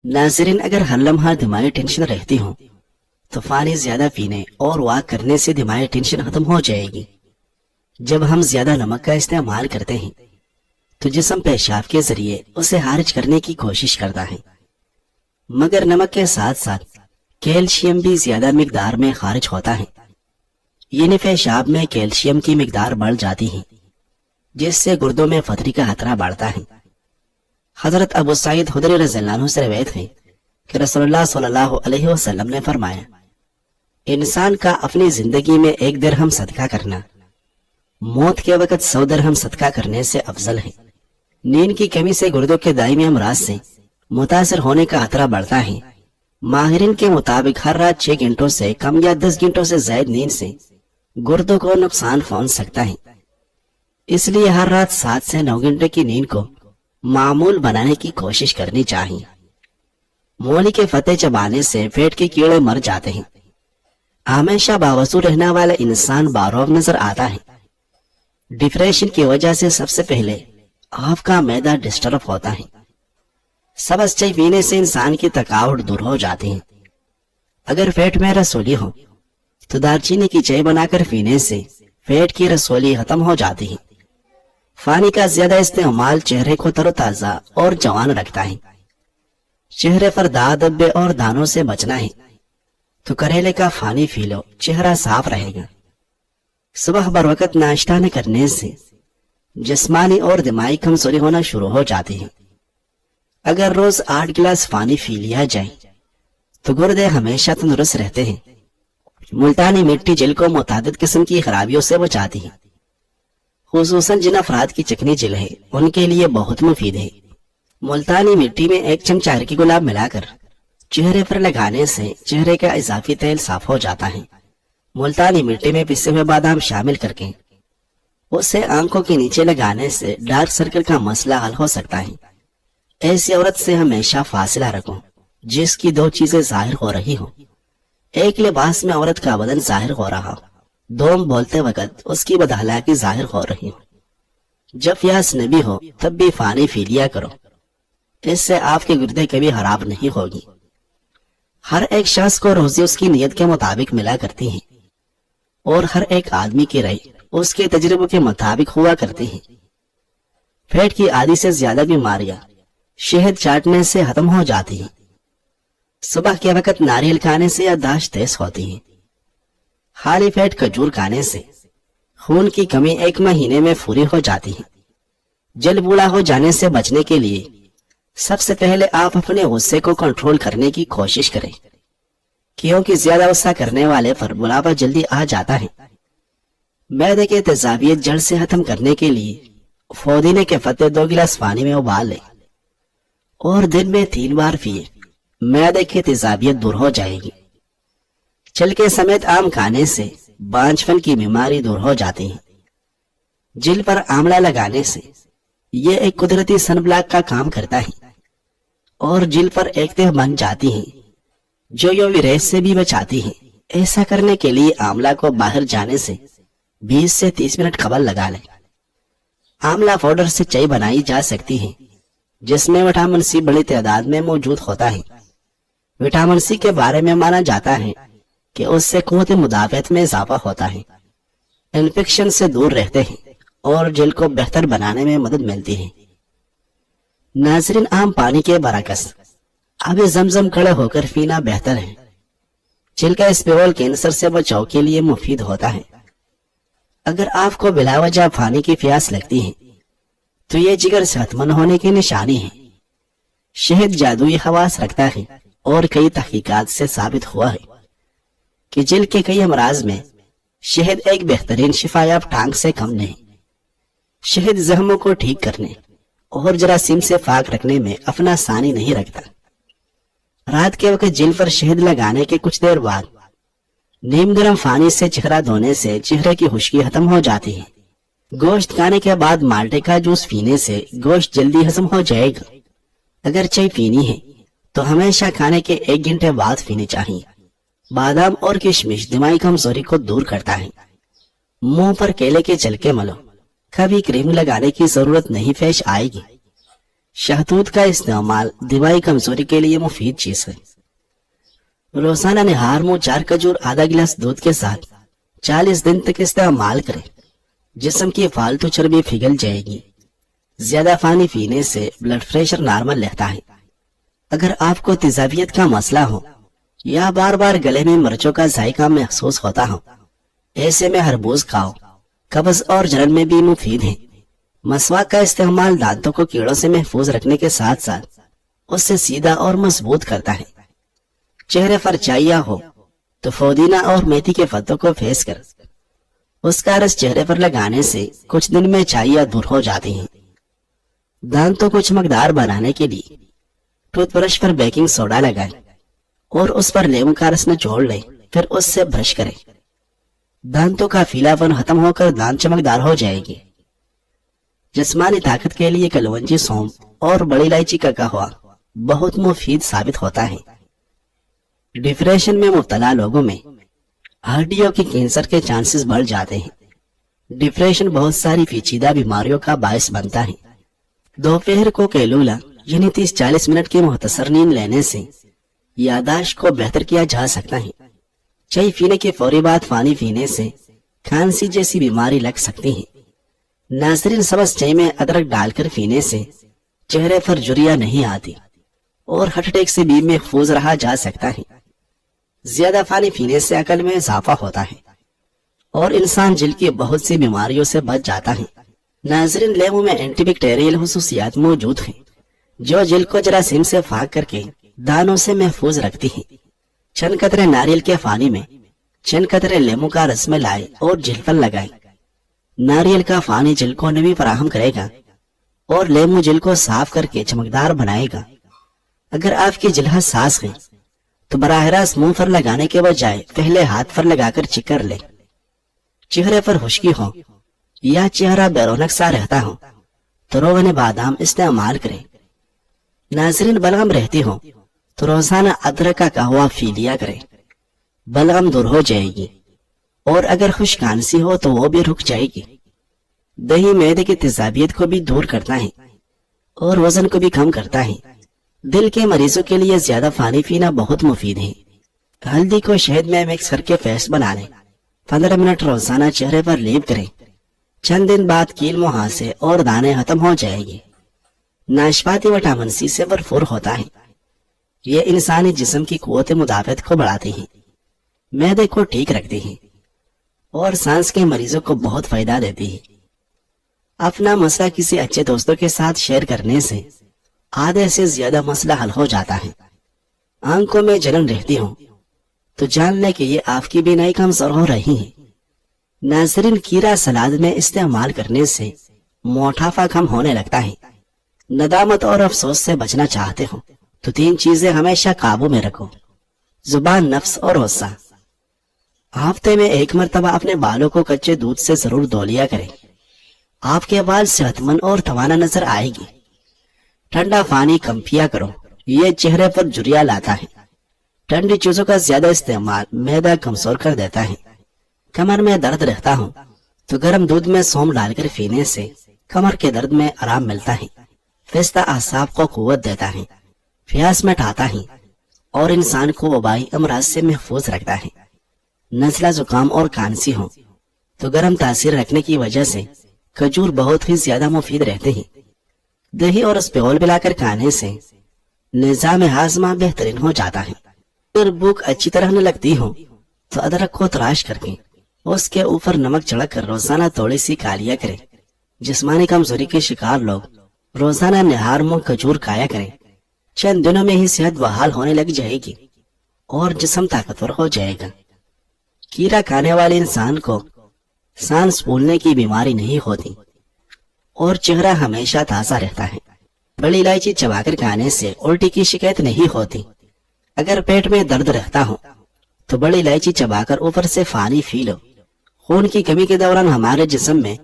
नाज़रीन, अगर हर लम्हा दिमागी टेंशन रहती हो तो पानी ज्यादा पीने और वॉक करने से दिमागी टेंशन खत्म हो जाएगी। जब हम ज्यादा नमक का इस्तेमाल करते हैं तो जिस्म पेशाब के जरिए उसे खारिज करने की कोशिश करता है, मगर नमक के साथ साथ कैल्शियम भी ज्यादा मिकदार में खारिज होता है। यानी पेशाब में कैल्शियम की मिकदार बढ़ जाती है, जिससे गुर्दों में फतरी का खतरा बढ़ता है। हजरत अबू सईद खुदरी रज़ियल्लाहु अन्हु से रवायत है कि रसूलुल्लाह सल्लल्लाहु अलैहि वसल्लम ने फरमाया, इंसान का अपनी जिंदगी में 1 दिरहम सदका करना मौत के वक्त 100 दिरहम सदका करने से अफजल है। नींद की कमी से गुर्दों के दायमी अमराज से मुतासर होने का खतरा बढ़ता है। माहिरीन के मुताबिक हर रात 6 घंटों से कम या 10 घंटों से ज्यादा नींद से गुर्दों को नुकसान पहुंच सकता है। इसलिए हर रात 7 से 9 घंटे की नींद को मामूल बनाने की कोशिश करनी चाहिए। मूली के फते चबाने से पेट के कीड़े मर जाते हैं। हमेशा बावजूद रहने वाला इंसान बारोब नजर आता है। डिप्रेशन की वजह से सबसे पहले आपका मैदा डिस्टर्ब होता है। सबज चाय पीने से इंसान की थकावट दूर हो जाती है। अगर पेट में रसोली हो तो दालचीनी की चाय बनाकर पीने से पेट की रसोली खत्म हो जाती है। पानी का ज्यादा इस्तेमाल चेहरे को तरोताजा और जवान रखता है। चेहरे पर दाग धब्बे और दानों से बचना है तो करेले का पानी पी लो, चेहरा साफ रहेगा। सुबह बर वक्त नाश्ता न करने से जिस्मानी और दिमागी कमजोरी होना शुरू हो जाती है। अगर रोज 8 गिलास पानी पी लिया जाए तो गुर्दे हमेशा तंदुरुस्त रहते हैं। मुल्तानी मिट्टी जिल को मुतादिद किस्म की खराबियों से बचाती है। खुसूसन जिन अफराद की चिकनी जिल है उनके लिए बहुत मुफीद है। मुल्तानी मिट्टी में 1 चमचा हरकी गुलाब मिलाकर चेहरे पर लगाने से चेहरे का इजाफी तेल साफ हो जाता है। मुल्तानी मिट्टी में पिसे हुए बादाम शामिल करके उसे आंखों के नीचे लगाने से डार्क सर्कल का मसला हल हो सकता है। ऐसी औरत से हमेशा फासिला रखो जिसकी 2 चीजें जाहिर हो रही हो। एक, लिबास में औरत का बदन जाहिर हो रहा हो। 2, बोलते वक्त उसकी बदहलाकी जाहिर हो रही हो। जब प्यास नबी हो तब भी पानी पी लिया करो, इससे आपके गुर्दे कभी खराब नहीं होगी। हर एक शख्स को रोजी उसकी नियत के मुताबिक मिला करती है और हर एक आदमी की राय उसके तजुर्बे के मुताबिक हुआ करती है। पेट की आधी से ज्यादा बीमारियां शहद चाटने से खत्म हो जाती है। सुबह के वक्त नारियल खाने से याददाश्त तेज होती है। खाली पेट खजूर खाने से खून की कमी 1 महीने में पूरी हो जाती है। जल बूढ़ा हो जाने से बचने के लिए सबसे पहले आप अपने गुस्से को कंट्रोल करने की कोशिश करें, क्योंकि ज्यादा गुस्सा करने वाले पर बुढ़ापा जल्दी आ जाता है। मैदे के तेजाबियत जड़ से खत्म करने के लिए पुदीने के पत्ते 2 गिलास पानी में उबाल लें और दिन में 3 बार पिए। मैदे की तेजाबियत दूर हो जाएगी। छिलके समेत आम खाने से बांझपन की बीमारी दूर हो जाती है। जिल पर आंवला लगाने से यह एक कुदरती सनब्लॉक का काम करता है और जिल पर एक तह बन जाती है जो यूवी रेस से भी बचाती है। ऐसा करने के लिए आंवला को बाहर जाने से 20 से 30 मिनट कबल लगा लें। आंवला पाउडर से चाय बनाई जा सकती है जिसमें विटामिन सी बड़ी तादाद में मौजूद होता है। विटामिन सी के बारे में माना जाता है कि उससे क़ुव्वत मुदाफ़अत में इजाफा होता है, इन्फेक्शन से दूर रहते हैं और जिल्द को बेहतर बनाने में मदद मिलती है। नाज़रीन, आम पानी के बरअक्स अब जमजम खड़े होकर पीना बेहतर है। जिल्द का स्पिरोल कैंसर से बचाव के लिए मुफीद होता है। अगर आपको बिलावजह पानी की प्यास लगती है तो ये जिगर सेहतमंद होने की निशानी है। शहद जादुई खवास रखता है और कई तहकीकात से साबित हुआ है कि जिल्द के कई अमराज में शहद एक बेहतरीन शिफायाब टांग से कम नहीं। शहद जख्मों को ठीक करने और जरासीम से पाक रखने में अपना सानी नहीं रखता। रात के वक्त जिल्द पर शहद लगाने के कुछ देर बाद नीम गर्म पानी से चेहरा धोने से चेहरे की खुश्की खत्म हो जाती है। गोश्त खाने के बाद माल्टे का जूस पीने से गोश्त जल्दी हजम हो जाएगा। अगर चाय पीनी है तो हमेशा खाने के 1 घंटे बाद पीनी चाहिए। बादाम और किशमिश दिमागी कमजोरी को दूर करता है। मुंह पर केले के छिलके मलो, कभी क्रीम लगाने की जरूरत नहीं पेश आएगी। शहतूत का इस्तेमाल दिमागी कमजोरी के लिए मुफीद चीज है। रोजाना निहार मुंह 4 खजूर आधा गिलास दूध के साथ 40 दिन तक इस्तेमाल करें। जिस्म की फालतू चर्बी पिघल जाएगी। ज्यादा पानी पीने से ब्लड प्रेशर नॉर्मल रहता है। अगर आपको तेजाबियत का मसला हो या बार बार गले में मिर्चों का जायका महसूस होता हो, ऐसे में खरबूज खाओ। कब्ज और जलन में भी मुफीद है। मसवाक का इस्तेमाल दांतों को कीड़ों से महफूज रखने के साथ साथ उससे सीधा और मजबूत करता है। चेहरे पर चाहिया हो तो पुदीना और मेथी के पत्तों को फेंस कर उसका रस चेहरे पर लगाने से कुछ दिन में चाहिया दूर हो जाती है। दांतों को चमकदार बनाने के लिए टूथब्रश पर बेकिंग सोडा लगाएं और उस पर लेमन का रस निचोड़ लें, फिर उससे ब्रश करें। दांतों का फीलापन खत्म होकर दांत चमकदार हो जाएगी। जिस्मानी ताकत के लिए कलवंजी, सौंफ और बड़ी इलायची का कहवा बहुत मुफीद साबित होता है। डिप्रेशन में मुब्तला लोगों में हड्डियों के कैंसर के चांसेस बढ़ जाते हैं। डिप्रेशन बहुत सारी पेचीदा बीमारियों का बायस बनता है। दोपहर को कैलूला यानी 30-40 मिनट की मुख्तसर नींद लेने से यादाश्त को बेहतर किया जा सकता है। चाय पीने के फौरी बाद पानी पीने से खांसी जैसी बीमारी लग सकती है। नाज़रीन, सबस चाय में अदरक डालकर पीने से चेहरे पर झुर्रियां नहीं आती और हार्ट अटैक से भी महफूज रहा जा सकता है। ज्यादा पानी पीने से अकल में इजाफा होता है और इंसान जिल्द की बहुत सी बीमारियों से बच जाता है। नाज़रीन, लेमू में एंटीबैक्टीरियल खुसूसियात मौजूद हैं जो जिल्द को जरासीम से फाक करके दानों से महफूज रखती है। चंद कतरे नारियल के पानी में चंद कतरे लेमू का रस में लाए और जिल्द पर लगाए। नारियल का पानी जिल्द को नमी फराहम करेगा और लेमू जिल्द को साफ करके चमकदार बनाएगा। अगर आपकी जिल्द हसास है तो बराह रास्त मुंह पर लगाने के बजाय पहले हाथ पर लगाकर चिकर ले। चेहरे पर खुश्की हो या चेहरा बेरौनक सा रहता हो तो रोगन बादाम इस्तेमाल करें। नाज़रीन, बलगम रहती हो तो रोजाना अदरक का कहवा पी लिया करें। बलगम दूर हो जाएगी और अगर खुश्क खांसी हो तो वो भी रुक जाएगी। दही मैदे की तेजाबियत को भी दूर करता है और वजन को भी कम करता है। दिल के मरीजों के लिए ज्यादा पानी पीना बहुत मुफीद है। हल्दी को शहद में मिक्स करके पेस्ट बना लें। 15 मिनट रोजाना चेहरे पर लेप करें। चंद दिन बाद कील मुहासे और दाने खत्म हो जाएंगे। नाशपाती विटामिन सी से भरपूर होता है। ये इंसानी जिस्म की कुव्वत मुदाफत को बढ़ाती है, मैदे को ठीक रखती है और सांस के मरीजों को बहुत फायदा देती है। अपना मसला किसी अच्छे दोस्तों के साथ शेयर करने से आधे से ज्यादा मसला हल हो जाता है। आंखों में जलन रहती हो तो जान ले कि ये आपकी बीनाई कमजोर हो रही है। नाज़रीन, कीरा सलाद में इस्तेमाल करने से मोटापा कम होने लगता है। नदामत और अफसोस से बचना चाहते हो तो 3 चीजें हमेशा काबू में रखो: जुबान, नफ्स और गुस्सा। हफ्ते में 1 मरतबा अपने बालों को कच्चे दूध से जरूर धो लिया करें। आपके बाल सेहतमंद और तवाना नजर आएगी। ठंडा पानी कम पिया करो, ये चेहरे पर झुर्रियां लाता है। ठंडी चीजों का ज्यादा इस्तेमाल मैदा कमजोर कर देता है। कमर में दर्द रहता हो तो गर्म दूध में सौंफ डालकर पीने से कमर के दर्द में आराम मिलता है। पिस्ता आसाब को कुव्वत देता है, प्यास मिटाता है और इंसान को वबाई अमराज से महफूज रखता है। नज़ला, जुकाम और खांसी हो तो गर्म तासीर रखने की वजह से खजूर बहुत ही ज्यादा मुफीद रहते हैं। दही और स्प्योल मिलाकर खाने से निजाम हाजमा बेहतरीन हो जाता है। अगर भूख अच्छी तरह न लगती हो तो अदरक को तराश करके उसके ऊपर नमक चढ़क कर रोजाना थोड़ी सी खा लिया करें। जिस्मानी कमजोरी के शिकार लोग रोजाना निहार मुंह खजूर खाया करें। चंद दिनों में ही सेहत बहाल होने लग जाएगी और जिस्म ताकतवर हो जाएगा। कीड़ा खाने वाले इंसान को सांस फूलने की बीमारी नहीं होती और चेहरा हमेशा ताजा रहता है। बड़ी इलायची चबाकर खाने से उल्टी की शिकायत नहीं होती। अगर पेट में दर्द रहता हो तो बड़ी इलायची चबाकर ऊपर से पानी पी लो। खून की कमी के दौरान हमारे जिस्म में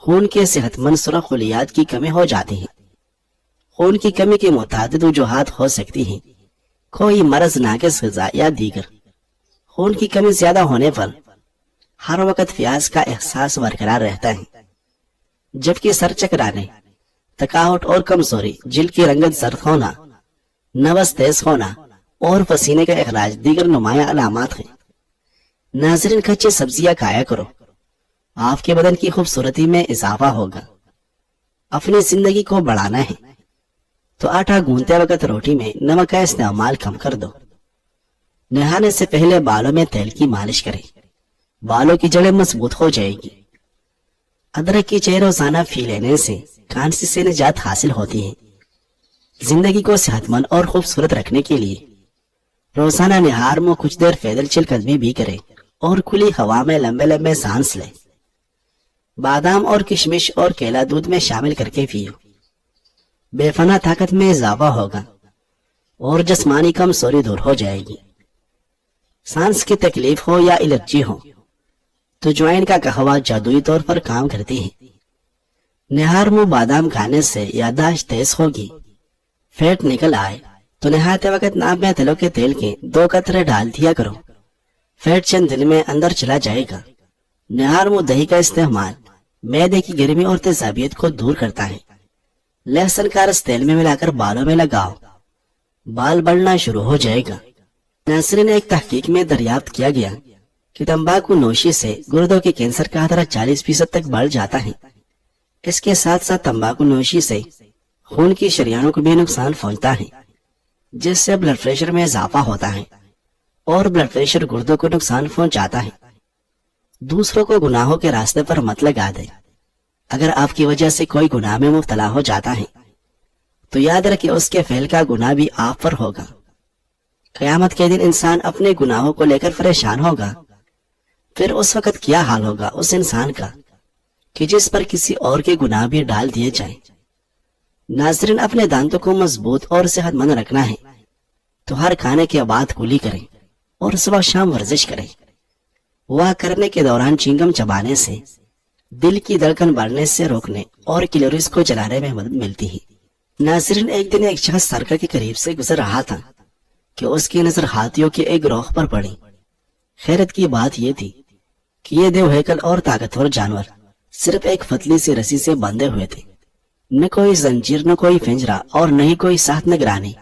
खून के सेहतमंद सुरख खलियात की कमी हो जाती है। खून की कमी की मुतादिद वजूहात हो सकती है, कोई मरज, नाकिस ग़िज़ा या दीगर। खून की कमी ज्यादा होने पर हर वक्त प्यास का एहसास बरकरार रहता है, जबकि सर चकराने, थकावट और कमजोरी, जिल्द की रंगत जर्द होना, नवस तेज होना और पसीने का अखराज दीगर नुमाया अलामात हैं। नाज़रीन, कच्ची सब्जियां खाया करो, आपके बदन की खूबसूरती में इजाफा होगा। अपनी जिंदगी को बढ़ाना है तो आटा गूंदते वक्त रोटी में नमक का इस्तेमाल कम कर दो। नहाने से पहले बालों में तेल की मालिश करें, बालों की जड़ें मजबूत हो जाएगी। अदरक की चाय रोजाना पी लेने से खांसी से निजात हासिल होती है। जिंदगी को सेहतमंद और खूबसूरत रखने के लिए रोजाना निहार में कुछ देर पैदल चलकदमी भी करें और खुली हवा में लंबे लंबे सांस लें। बादाम और किशमिश और केला दूध में शामिल करके पियो, बेफना ताकत में इजाफा होगा और जिस्मानी कमजोरी दूर हो जाएगी। सांस की तकलीफ हो या एलर्जी हो तो ज्वाइन का कहवा जादुई तौर पर काम करती है। निहार मुंह बादाम खाने से याददाश्त तेज होगी। फैट निकल आए तो नहाते वक्त नाक में तिलों के तेल के 2 कतरे डाल दिया करो, फैट चंद दिन में अंदर चला जाएगा। निहार मुंह दही का इस्तेमाल मैदे की गर्मी और तेजाबियत को दूर करता है। लहसुन का रस तेल में मिलाकर बालों में लगाओ, बाल बढ़ना शुरू हो जाएगा। नाज़रीन, एक तहकीक में दरियाफ्त किया गया कि तंबाकू नोशी से गुर्दों के कैंसर का खतरा 40% तक बढ़ जाता है। इसके साथ साथ तंबाकू नोशी से खून की शरियानों को भी नुकसान पहुंचता है, जिससे ब्लड प्रेशर में इजाफा होता है और ब्लड प्रेशर गुर्दों को नुकसान पहुंचाता है। दूसरों को गुनाहों के रास्ते पर मत लगा दे। अगर आपकी वजह से कोई गुनाह में मुब्तला हो जाता है तो याद रखिए उसके फेल का गुनाह भी आप पर होगा। कयामत के दिन इंसान अपने गुनाहों को लेकर परेशान होगा। फिर उस वक्त क्या हाल होगा उस इंसान का कि जिस पर किसी और के गुनाह भी डाल दिए जाए। नाज़रीन, अपने दांतों को मजबूत और सेहतमंद रखना है तो हर खाने के बाद कुली करें और सुबह शाम वर्जिश करें। वह करने के दौरान चिंगम चबाने से दिल की धड़कन बढ़ने से रोकने और कैलोरीज को जलाने में मदद मिलती है। नाज़रीन, एक दिन एक शख्स सर्कल के करीब से गुजर रहा था कि उसकी नजर हाथियों के एक ग्रोह पर पड़ी। खैरत की बात यह थी कि ये देव हैकल और ताकतवर जानवर सिर्फ एक पतली सी रस्सी से बंधे हुए थे। न कोई जंजीर, न कोई पिंजरा और न ही कोई साथ निगरानी।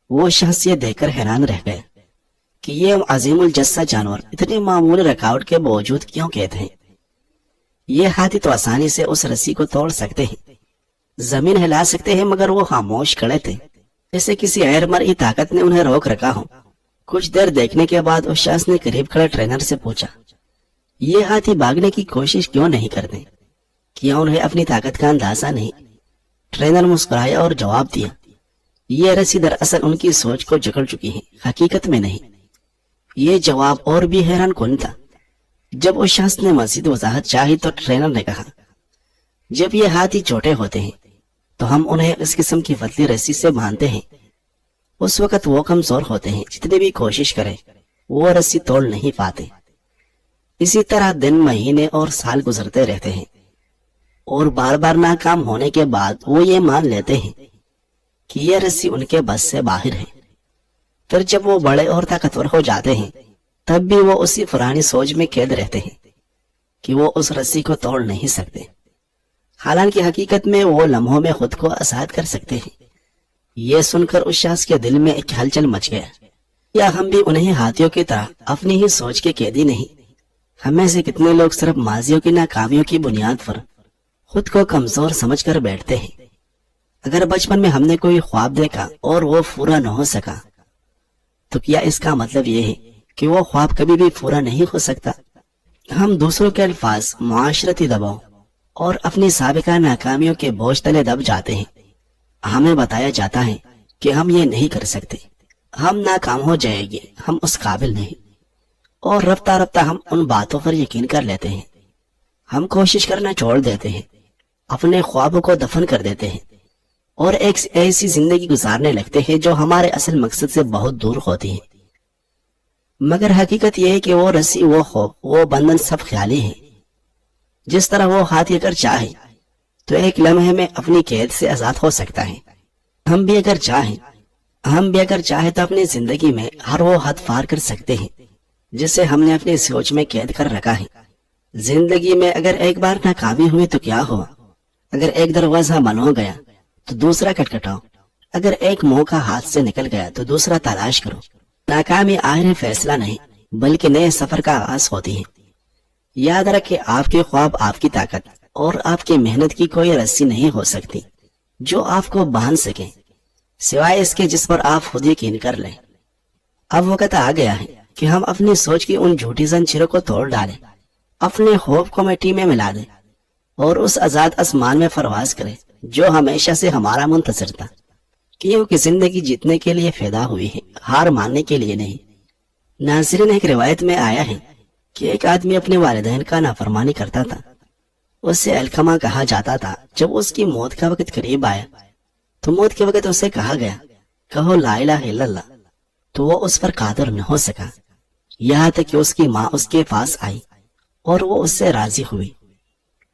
वो शख्स ये देखकर हैरान रह गया कि ये अजीमुल जस्सा जानवर इतनी मामूली रुकावट के बावजूद क्यों कैद हैं। ये हाथी तो आसानी से उस रस्सी को तोड़ सकते हैं, जमीन हिला सकते हैं, मगर वो खामोश खड़े थे जैसे किसी गैर मर्ई ताकत ने उन्हें रोक रखा हो। कुछ देर देखने के बाद उस शख्स ने करीब खड़े ट्रेनर से पूछा, ये हाथी भागने की कोशिश क्यों नहीं करते? क्या उन्हें अपनी ताकत का अंदाजा नहीं? ट्रेनर मुस्कुराया और जवाब दिया, ये रस्सी दरअसल उनकी सोच को जकड़ चुकी है, हकीकत में नहीं। ये जवाब और भी हैरान कौन था। जब उस शख्स ने मजीद वजाहत चाही तो ट्रेनर ने कहा, जब ये हाथी छोटे होते हैं तो हम उन्हें इस किस्म की पतली रस्सी से बांधते हैं। उस वक्त वो कमजोर होते हैं, जितनी भी कोशिश करें वो रस्सी तोड़ नहीं पाते। इसी तरह दिन, महीने और साल गुजरते रहते हैं और बार बार नाकाम होने के बाद वो ये मान लेते हैं कि ये रस्सी उनके बस से बाहर है। फिर जब वो बड़े और ताकतवर हो जाते हैं तब भी वो उसी पुरानी सोच में कैद रहते हैं कि वो उस रस्सी को तोड़ नहीं सकते, हालांकि हकीकत में वो लम्हों में खुद को आजाद कर सकते हैं। ये सुनकर उस शख्स के दिल में एक हलचल मच गया। या हम भी उन्हें हाथियों की तरह अपनी ही सोच के कैदी नहीं? हमें से कितने लोग सिर्फ माजियों की नाकामियों की बुनियाद पर खुद को कमजोर समझकर बैठते हैं। अगर बचपन में हमने कोई ख्वाब देखा और वो पूरा न हो सका तो क्या इसका मतलब ये है कि वो ख्वाब कभी भी पूरा नहीं हो सकता? हम दूसरों के अल्फाज, मुआशरती दबाव और अपनी साबिका नाकामियों के बोझ तले दब जाते हैं। हमें बताया जाता है कि हम ये नहीं कर सकते, हम नाकाम हो जाएंगे, हम उस काबिल नहीं, और रफ्ता रफ्ता हम उन बातों पर यकीन कर लेते हैं। हम कोशिश करना छोड़ देते हैं, अपने ख्वाबों को दफन कर देते हैं और एक ऐसी जिंदगी गुजारने लगते हैं जो हमारे असल मकसद से बहुत दूर होती है। मगर हकीकत यह है कि वो रस्सी, वो खौफ, वो बंधन सब ख्याली है। जिस तरह वो हाथी अगर चाहे तो एक लम्हे में अपनी कैद से आजाद हो सकता है, हम भी अगर चाहे तो अपनी जिंदगी में हर वो हद पार कर सकते हैं जिसे हमने अपनी सोच में कैद कर रखा है। जिंदगी में अगर एक बार नाकामी हुई तो क्या हुआ, اگر ایک دروازہ بند ہو گیا تو دوسرا کٹکھٹاؤ، اگر ایک موقع ہاتھ سے نکل گیا تو دوسرا تلاش کرو۔ ناکامی آخری فیصلہ نہیں بلکہ نئے سفر کا آغاز ہوتی ہے۔ یاد رکھیں، آپ کے خواب آپ کی طاقت اور آپ کی محنت کی کوئی رسی نہیں ہو سکتی جو آپ کو باندھ سکے، سوائے اس کے جس پر آپ خود یقین کر لیں۔ اب وقت آ گیا ہے کہ ہم اپنی سوچ کی ان جھوٹی زنجیروں کو توڑ ڈالیں، اپنے خوف کو مٹی میں ملا دیں اور اس آزاد آسمان میں پرواز کریں جو ہمیشہ سے ہمارا منتظر تھا، کیونکہ زندگی جیتنے کے لیے پیدا ہوئی ہے، ہار ماننے کے لیے نہیں۔ ناظرین، ایک روایت میں آیا ہے کہ ایک آدمی اپنے والدین کا نافرمانی کرتا تھا، اسے الکما کہا جاتا تھا۔ جب اس کی موت کا وقت قریب آیا تو موت کے وقت اسے کہا گیا، کہو لا الہ الا اللہ، تو وہ اس پر قادر نہ ہو سکا، یہاں تک کہ اس کی ماں اس کے پاس آئی اور وہ اس سے راضی ہوئی۔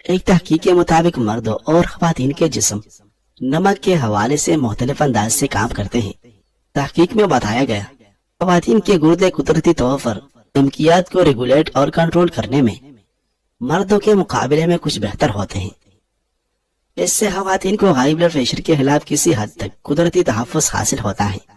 ایک تحقیق کے مطابق مردوں اور خواتین کے جسم نمک کے حوالے سے مختلف انداز سے کام کرتے ہیں۔ تحقیق میں بتایا گیا خواتین کے گردے قدرتی طور پر نمکیات کو ریگولیٹ اور کنٹرول کرنے میں مردوں کے مقابلے میں کچھ بہتر ہوتے ہیں۔ اس سے خواتین کو ہائی بلڈ پریشر کے خلاف کسی حد تک قدرتی تحفظ حاصل ہوتا ہے۔